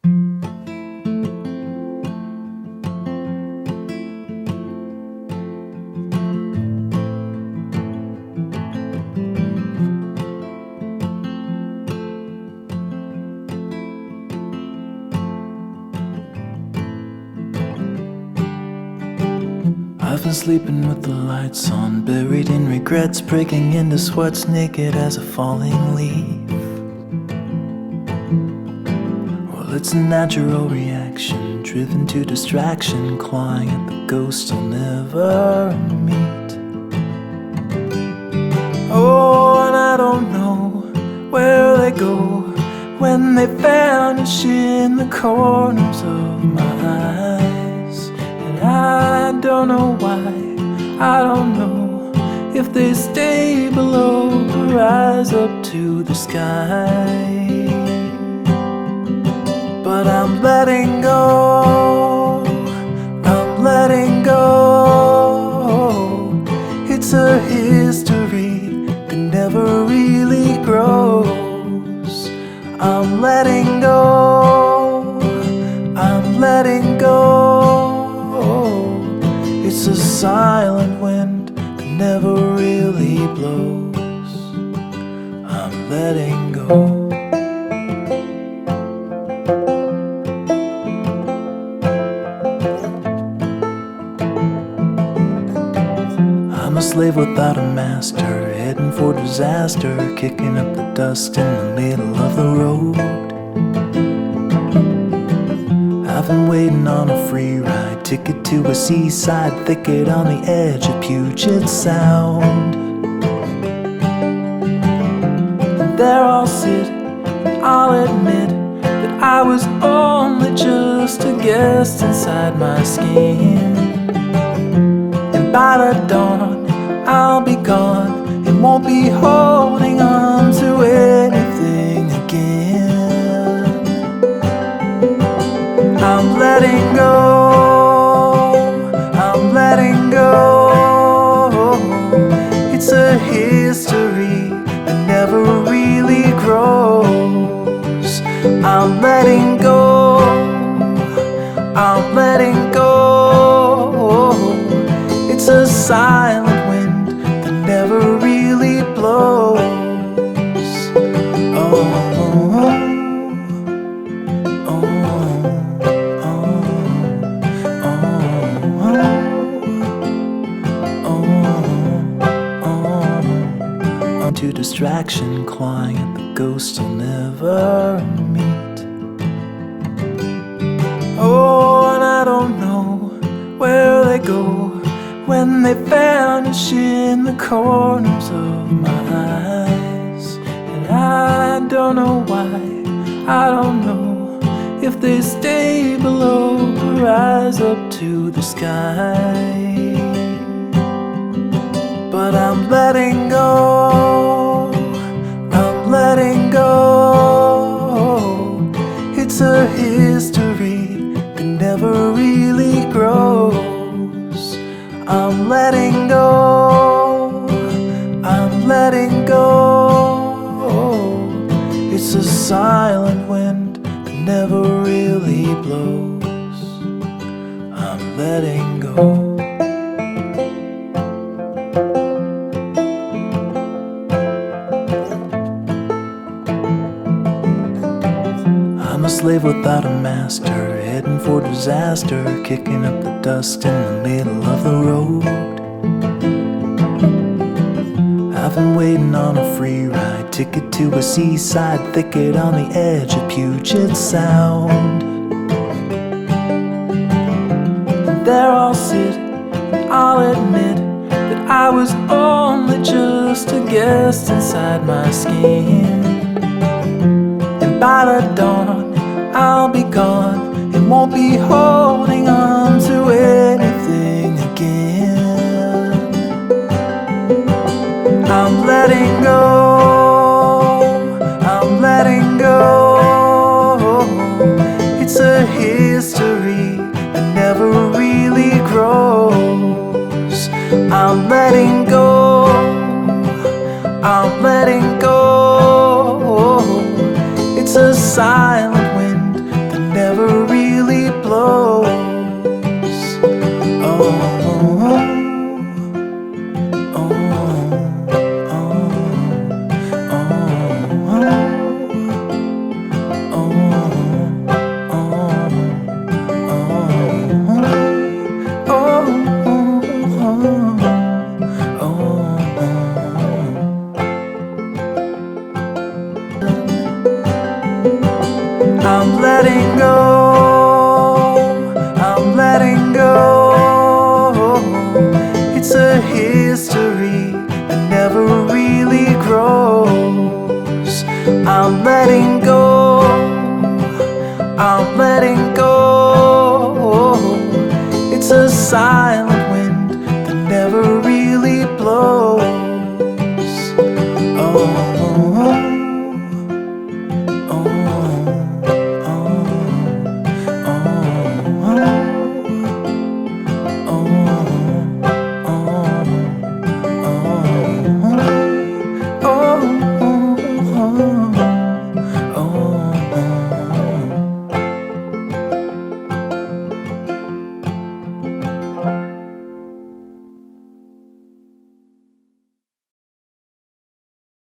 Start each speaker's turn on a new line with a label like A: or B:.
A: I've been sleeping with the lights on, buried in regrets, breaking into sweats, naked as a falling leaf. Well, it's a natural reaction, driven to distraction, clawing at the ghosts I'll never meet. Oh, and I don't know where they go when they vanish in the corners of my eyes. And I don't know why, I don't know if they stay below or rise up to the sky. But I'm letting go, I'm letting go. It's a history that never really grows. I'm letting go, I'm letting go. It's a silent wind that never really blows. I'm letting go. I'm a slave without a master, heading for disaster, kicking up the dust in the middle of the road. I've been waiting on a free ride, ticket to a seaside thicket on the edge of Puget Sound. And there I'll sit, and I'll admit that I was only just a guest inside my skin. And by the dawn, I'll be gone and won't be holding on to anything again. I'm letting go, I'm letting go. It's a history that never really grows. I'm letting go, I'm letting go. It's a silent wind that never really blows. To distraction, clawing at the ghosts I'll never meet. Oh, and I don't know where they go when they vanish in the corners of my eyes. And I don't know why, I don't know if they stay below or rise up to the sky. But I'm letting go, I'm letting go. It's a history that never really grows. I'm letting go, I'm letting go. It's a silent wind that never really blows. I'm letting go. I'm a slave without a master, heading for disaster, kicking up the dust in the middle of the road. I've been waiting on a free ride, ticket to a seaside thicket on the edge of Puget Sound. And there I'll sit, and I'll admit that I was only just a guest inside my skin. And by the dawn, I'll be gone and won't be holding on to anything again. I'm letting go, I'm letting go. It's a history that never really grows. I'm letting go, I'm letting go. It's a silent wind that I'm letting go, I'm letting go. It's a history that never really grows. I'm letting go, I'm letting go. It's a silent wind that never really blows. Oh,